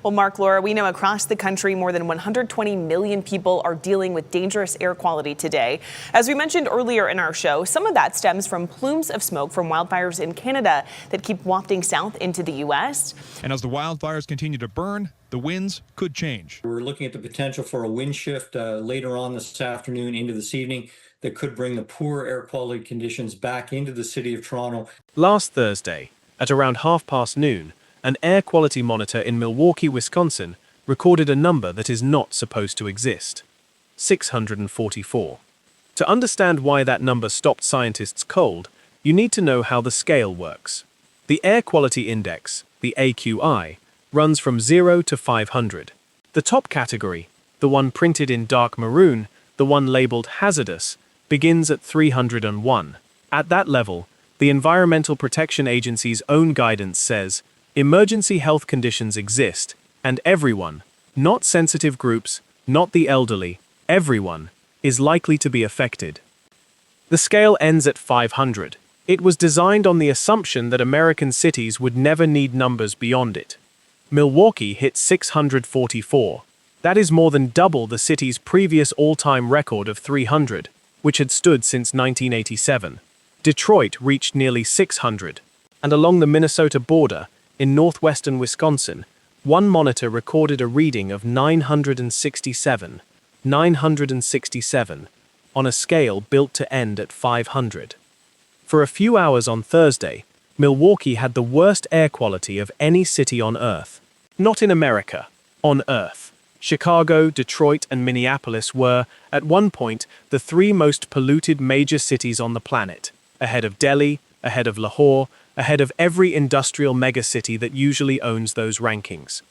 Well, Mark, Laura, we know across the country more than 120 million people are dealing with dangerous air quality today. As we mentioned earlier in our show, some of that stems from plumes of smoke from wildfires in Canada that keep wafting south into the U.S. And as the wildfires continue to burn, the winds could change. We're looking at the potential for a wind shift later on this afternoon into this evening that could bring the poor air quality conditions back into the city of Toronto. Last Thursday, at around noon, an air quality monitor in Milwaukee, Wisconsin, recorded a number that is not supposed to exist: 644. To understand why that number stopped scientists cold, you need to know how the scale works. The Air Quality Index, the AQI, runs from 0 to 500. The top category, the one printed in dark maroon, the one labeled hazardous, begins at 301. At that level, the Environmental Protection Agency's own guidance says, emergency health conditions exist, and everyone, not sensitive groups, not the elderly, everyone, is likely to be affected. The scale ends at 500. It was designed on the assumption that American cities would never need numbers beyond it. Milwaukee hit 644. That is more than double the city's previous all-time record of 300, which had stood since 1987. Detroit reached nearly 600. And along the Minnesota border, in northwestern Wisconsin, one monitor recorded a reading of 967, on a scale built to end at 500. For a few hours on Thursday, Milwaukee had the worst air quality of any city on Earth. Not in America, on Earth. Chicago, Detroit, and Minneapolis were, at one point, the three most polluted major cities on the planet, ahead of Delhi, ahead of Lahore, ahead of every industrial megacity that usually owns those rankings.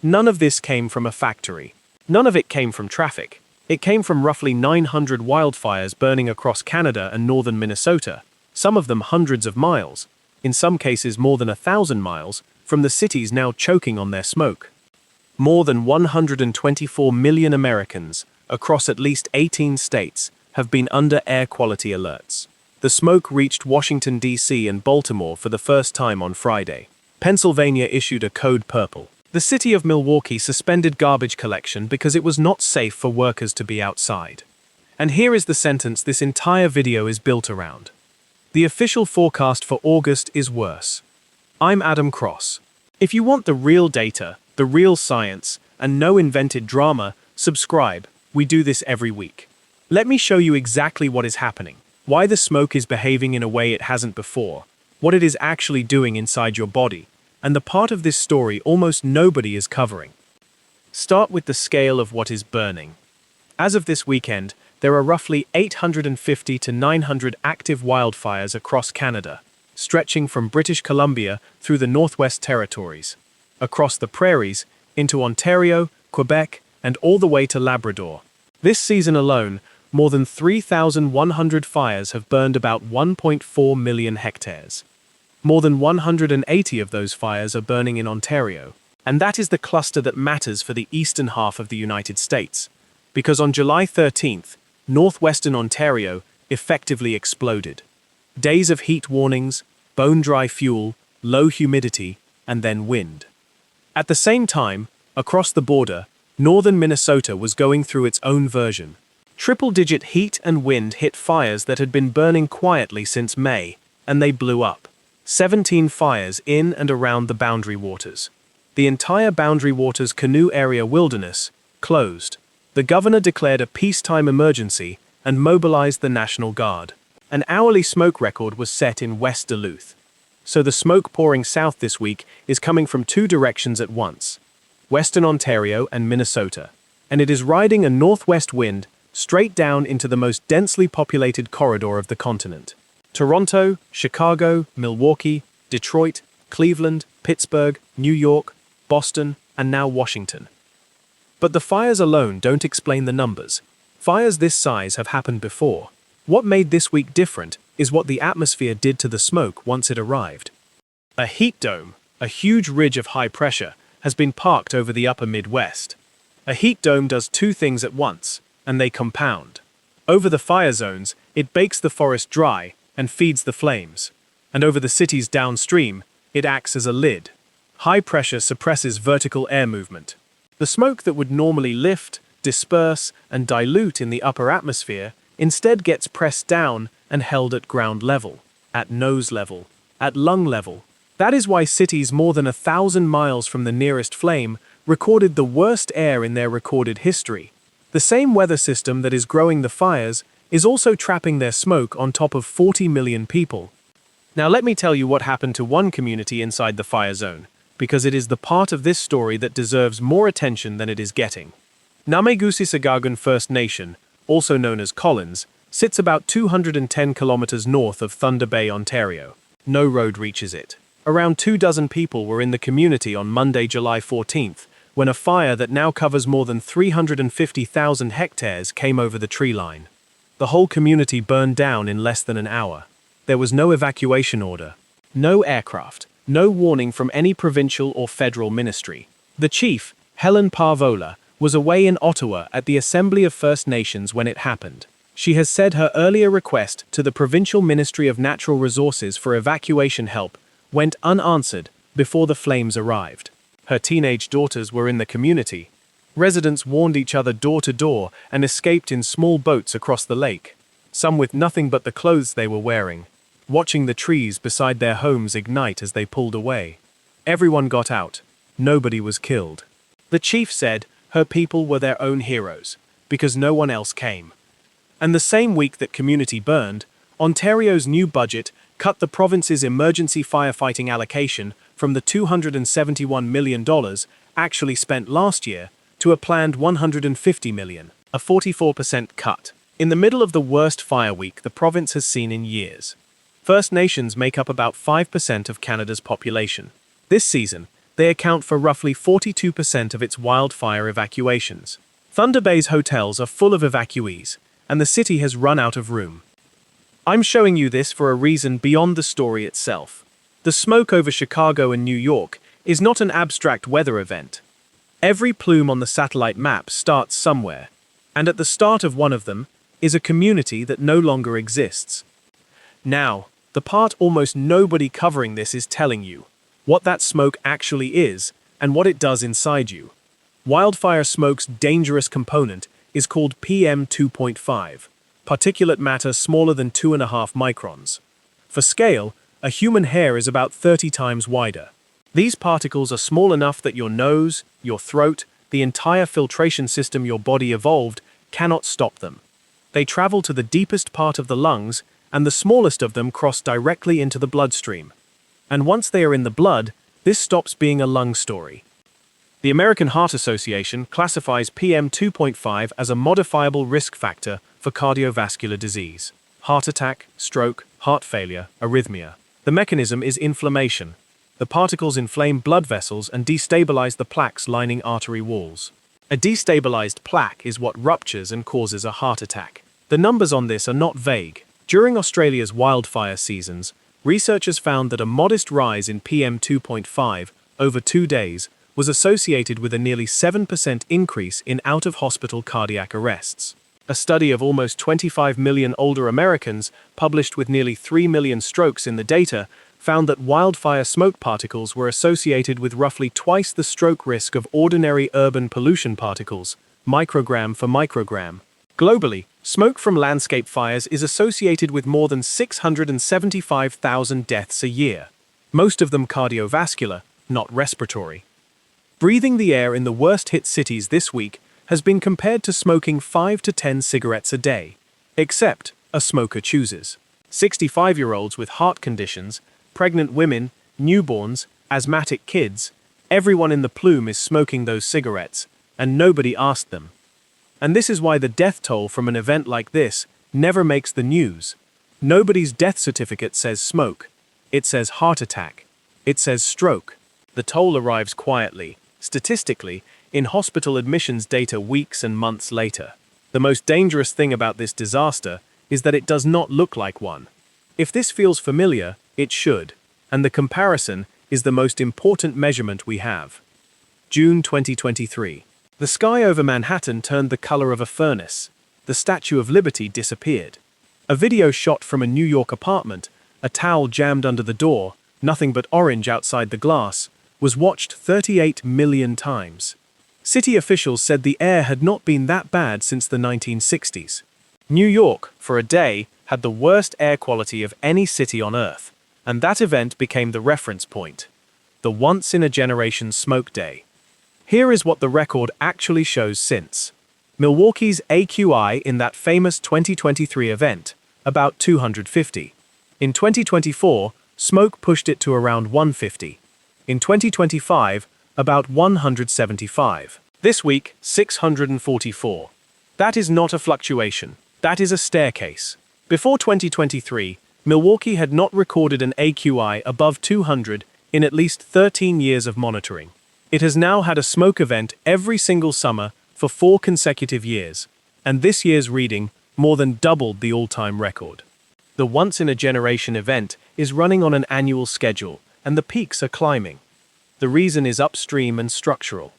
None of this came from a factory. None of it came from traffic. It came from roughly 900 wildfires burning across Canada and northern Minnesota, some of them hundreds of miles, in some cases more than 1,000 miles, from the cities now choking on their smoke. More than 124 million Americans, across at least 18 states, have been under air quality alerts. The smoke reached Washington, D.C. and Baltimore for the first time on Friday. Pennsylvania issued a code purple. The city of Milwaukee suspended garbage collection because it was not safe for workers to be outside. And here is the sentence this entire video is built around. The official forecast for August is worse. I'm Adam Cross. If you want the real data, the real science, and no invented drama, subscribe. We do this every week. Let me show you exactly what is happening. Why the smoke is behaving in a way it hasn't before, what it is actually doing inside your body, and the part of this story almost nobody is covering. Start with the scale of what is burning. As of this weekend, there are roughly 850 to 900 active wildfires across Canada, stretching from British Columbia through the Northwest Territories, across the prairies, into Ontario, Quebec, and all the way to Labrador. This season alone, more than 3,100 fires have burned about 1.4 million hectares. More than 180 of those fires are burning in Ontario, and that is the cluster that matters for the eastern half of the United States, because on July 13th, northwestern Ontario effectively exploded. Days of heat warnings, bone-dry fuel, low humidity, and then wind. At the same time, across the border, northern Minnesota was going through its own version. Triple-digit heat and wind hit fires that had been burning quietly since May, and they blew up. 17 fires in and around the Boundary Waters. The entire Boundary Waters Canoe Area Wilderness closed. The governor declared a peacetime emergency and mobilized the National Guard. An hourly smoke record was set in West Duluth. So the smoke pouring south this week is coming from two directions at once: Western Ontario and Minnesota. And it is riding a northwest wind straight down into the most densely populated corridor of the continent. Toronto, Chicago, Milwaukee, Detroit, Cleveland, Pittsburgh, New York, Boston, and now Washington. But the fires alone don't explain the numbers. Fires this size have happened before. What made this week different is what the atmosphere did to the smoke once it arrived. A heat dome, a huge ridge of high pressure, has been parked over the upper Midwest. A heat dome does two things at once, and they compound. Over the fire zones, it bakes the forest dry and feeds the flames. And over the cities downstream, it acts as a lid. High pressure suppresses vertical air movement. The smoke that would normally lift, disperse, and dilute in the upper atmosphere instead gets pressed down and held at ground level, at nose level, at lung level. That is why cities more than 1,000 miles from the nearest flame recorded the worst air in their recorded history. The same weather system that is growing the fires is also trapping their smoke on top of 40 million people. Now let me tell you what happened to one community inside the fire zone, because it is the part of this story that deserves more attention than it is getting. Namegusi-Sagagun First Nation, also known as Collins, sits about 210 kilometers north of Thunder Bay, Ontario. No road reaches it. Around 24 people were in the community on Monday, July 14th, when a fire that now covers more than 350,000 hectares came over the tree line. The whole community burned down in less than an hour. There was no evacuation order, no aircraft, no warning from any provincial or federal ministry. The chief, Helen Parvola, was away in Ottawa at the Assembly of First Nations when it happened. She has said her earlier request to the Provincial Ministry of Natural Resources for evacuation help went unanswered before the flames arrived. Her teenage daughters were in the community. Residents warned each other door to door and escaped in small boats across the lake, some with nothing but the clothes they were wearing, watching the trees beside their homes ignite as they pulled away. Everyone got out. Nobody was killed. The chief said her people were their own heroes, because no one else came. And the same week that community burned, Ontario's new budget cut the province's emergency firefighting allocation from the $271 million actually spent last year to a planned $150 million, a 44% cut. In the middle of the worst fire week the province has seen in years. First Nations make up about 5% of Canada's population. This season, they account for roughly 42% of its wildfire evacuations. Thunder Bay's hotels are full of evacuees, and the city has run out of room. I'm showing you this for a reason beyond the story itself. The smoke over Chicago and New York is not an abstract weather event. Every plume on the satellite map starts somewhere, and at the start of one of them is a community that no longer exists. Now, the part almost nobody covering this is telling you what that smoke actually is and what it does inside you. Wildfire smoke's dangerous component is called PM 2.5, particulate matter smaller than 2.5 microns. For scale, a human hair is about 30 times wider. These particles are small enough that your nose, your throat, the entire filtration system your body evolved cannot stop them. They travel to the deepest part of the lungs, and the smallest of them cross directly into the bloodstream. And once they are in the blood, this stops being a lung story. The American Heart Association classifies PM 2.5 as a modifiable risk factor for cardiovascular disease, heart attack, stroke, heart failure, arrhythmia. The mechanism is inflammation. The particles inflame blood vessels and destabilize the plaques lining artery walls. A destabilized plaque is what ruptures and causes a heart attack. The numbers on this are not vague. During Australia's wildfire seasons, researchers found that a modest rise in PM 2.5 over 2 days was associated with a nearly 7% increase in out-of-hospital cardiac arrests. A study of almost 25 million older Americans, published with nearly 3 million strokes in the data, found that wildfire smoke particles were associated with roughly twice the stroke risk of ordinary urban pollution particles, microgram for microgram. Globally, smoke from landscape fires is associated with more than 675,000 deaths a year, most of them cardiovascular, not respiratory. Breathing the air in the worst-hit cities this week has been compared to smoking 5 to 10 cigarettes a day, except a smoker chooses. 65-year-olds with heart conditions, pregnant women, newborns, asthmatic kids, everyone in the plume is smoking those cigarettes, and nobody asked them. And this is why the death toll from an event like this never makes the news. Nobody's death certificate says smoke. It says heart attack. It says stroke. The toll arrives quietly, statistically, in hospital admissions data weeks and months later. The most dangerous thing about this disaster is that it does not look like one. If this feels familiar, it should, and the comparison is the most important measurement we have. June 2023. The sky over Manhattan turned the color of a furnace. The Statue of Liberty disappeared. A video shot from a New York apartment, a towel jammed under the door, nothing but orange outside the glass, was watched 38 million times. City officials said the air had not been that bad since the 1960s. New York, for a day, had the worst air quality of any city on Earth, and that event became the reference point. The once-in-a-generation smoke day. Here is what the record actually shows since. Milwaukee's AQI in that famous 2023 event, about 250. In 2024, smoke pushed it to around 150. In 2025, about 175. This week, 644. That is not a fluctuation. That is a staircase. Before 2023, Milwaukee had not recorded an AQI above 200 in at least 13 years of monitoring. It has now had a smoke event every single summer for 4 consecutive years, and this year's reading more than doubled the all-time record. The once-in-a-generation event is running on an annual schedule, and the peaks are climbing. The reason is upstream and structural.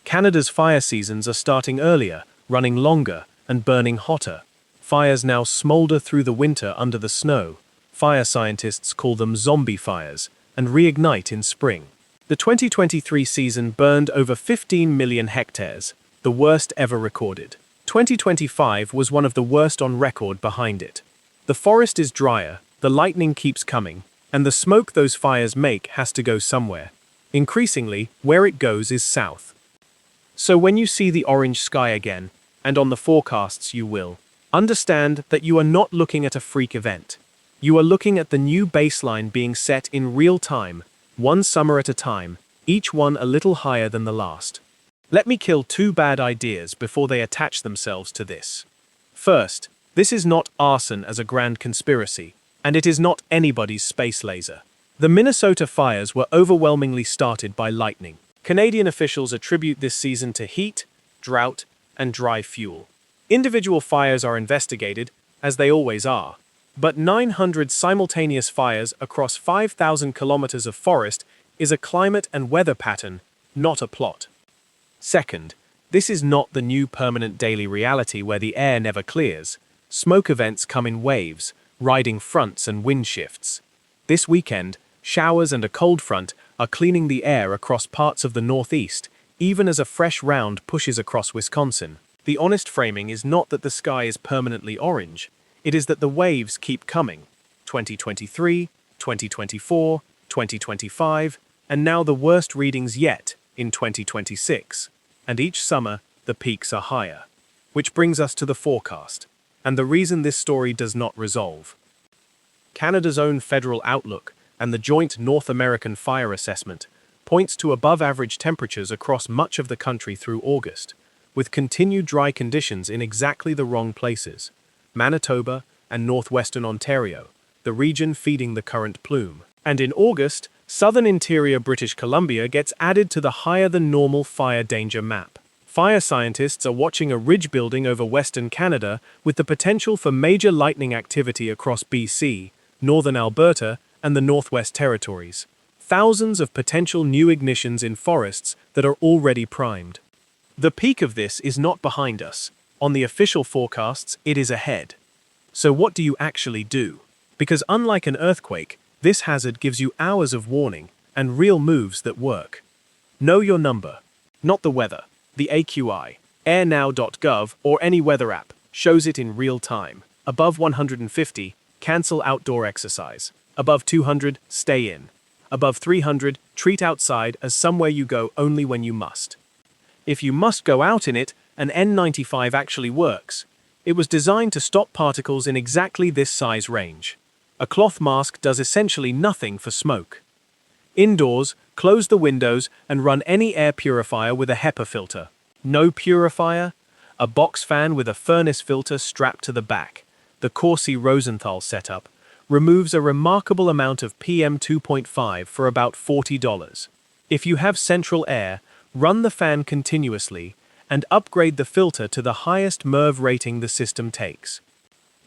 Canada's fire seasons are starting earlier, running longer, and burning hotter. Fires now smolder through the winter under the snow. Fire scientists call them zombie fires, and reignite in spring. The 2023 season burned over 15 million hectares, the worst ever recorded. 2025 was one of the worst on record behind it. The forest is drier, the lightning keeps coming, and the smoke those fires make has to go somewhere. Increasingly, where it goes is south. So when you see the orange sky again, and on the forecasts you will, understand that you are not looking at a freak event. You are looking at the new baseline being set in real time, one summer at a time, each one a little higher than the last. Let me kill 2 bad ideas before they attach themselves to this. First, this is not arson as a grand conspiracy, and it is not anybody's space laser. The Minnesota fires were overwhelmingly started by lightning. Canadian officials attribute this season to heat, drought, and dry fuel. Individual fires are investigated, as they always are, but 900 simultaneous fires across 5,000 kilometers of forest is a climate and weather pattern, not a plot. Second, this is not the new permanent daily reality where the air never clears. Smoke events come in waves, riding fronts and wind shifts. This weekend, showers and a cold front are cleaning the air across parts of the Northeast, even as a fresh round pushes across Wisconsin. The honest framing is not that the sky is permanently orange, it is that the waves keep coming. 2023, 2024, 2025, and now the worst readings yet in 2026. And each summer, the peaks are higher. Which brings us to the forecast, and the reason this story does not resolve. Canada's own federal outlook and the joint North American Fire Assessment points to above-average temperatures across much of the country through August, with continued dry conditions in exactly the wrong places. Manitoba and northwestern Ontario, the region feeding the current plume. And in August, southern interior British Columbia gets added to the higher-than-normal fire danger map. Fire scientists are watching a ridge building over western Canada with the potential for major lightning activity across BC, northern Alberta, and the Northwest Territories. Thousands of potential new ignitions in forests that are already primed. The peak of this is not behind us. On the official forecasts, it is ahead. So what do you actually do? Because unlike an earthquake, this hazard gives you hours of warning and real moves that work. Know your number. Not the weather. The AQI. airnow.gov or any weather app shows it in real time. Above 150, cancel outdoor exercise. Above 200, stay in. Above 300, treat outside as somewhere you go only when you must. If you must go out in it, an N95 actually works. It was designed to stop particles in exactly this size range. A cloth mask does essentially nothing for smoke. Indoors, close the windows and run any air purifier with a HEPA filter. No purifier? A box fan with a furnace filter strapped to the back. The Corsi Rosenthal setup removes a remarkable amount of PM 2.5 for about $40. If you have central air, run the fan continuously and upgrade the filter to the highest MERV rating the system takes.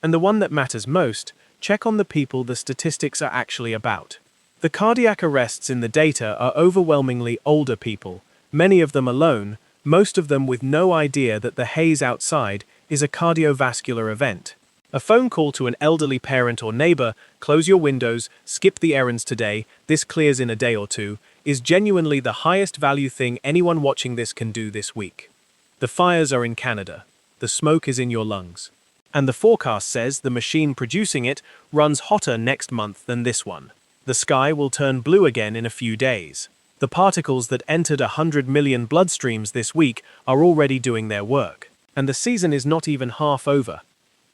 And the one that matters most, check on the people the statistics are actually about. The cardiac arrests in the data are overwhelmingly older people, many of them alone, most of them with no idea that the haze outside is a cardiovascular event. A phone call to an elderly parent or neighbor, close your windows, skip the errands today, this clears in a day or two, is genuinely the highest value thing anyone watching this can do this week. The fires are in Canada. The smoke is in your lungs. And the forecast says the machine producing it runs hotter next month than this one. The sky will turn blue again in a few days. The particles that entered 100 million bloodstreams this week are already doing their work. And the season is not even half over.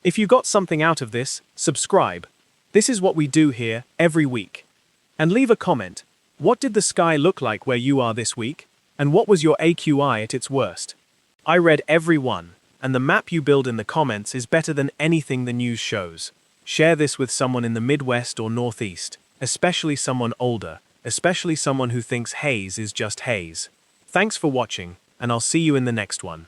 If you got something out of this, subscribe. This is what we do here every week. And leave a comment. What did the sky look like where you are this week? And what was your AQI at its worst? I read every one, and the map you build in the comments is better than anything the news shows. Share this with someone in the Midwest or Northeast, especially someone older, especially someone who thinks haze is just haze. Thanks for watching, and I'll see you in the next one.